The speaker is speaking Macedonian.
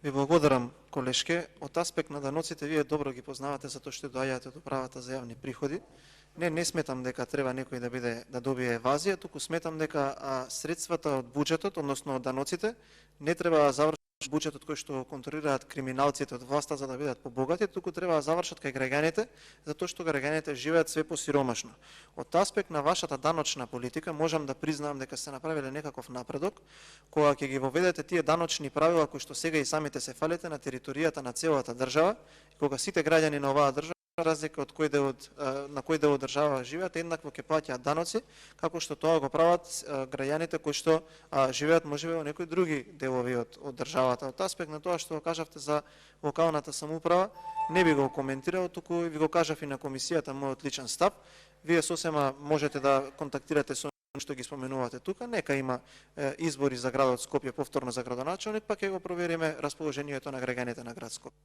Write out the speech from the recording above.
Ви благодарам, колешке. Од аспект на даноците, вие добро ги познавате затоа што доаѓате до правата за јавни приходи. Не сметам дека треба некој да добие евазија, туку сметам дека средствата од буџетот, односно од даноците, не треба да завршат буџетот кој што контролираат криминалците од власта за да бидат побогати, туку треба да завршат кај граѓаните, затоа што граѓаните живеат све посиромашно. Од аспект на вашата даночна политика можам да признаам дека сте направиле некаков напредок, кога ќе ги воведете тие даночни правила кои што сега и самите се фалите на територијата на целата држава, кога сите граѓани на оваа држава, разлика од на кој дел од држава живеат, еднакво ќе плаќаат даноци, како што тоа го прават граѓаните кои што живеат можеби во некои други делови од државата. Од аспект на тоа што кажавте за локалната самоуправа, не би го коментирал, туку ви го кажав и на комисијата мојот личен став. Вие сосема можете да контактирате со што ги споменувате тука, нека има избори за градот Скопје повторно за градоначелник, па ќе го провериме расположението на граѓаните на град Скопје.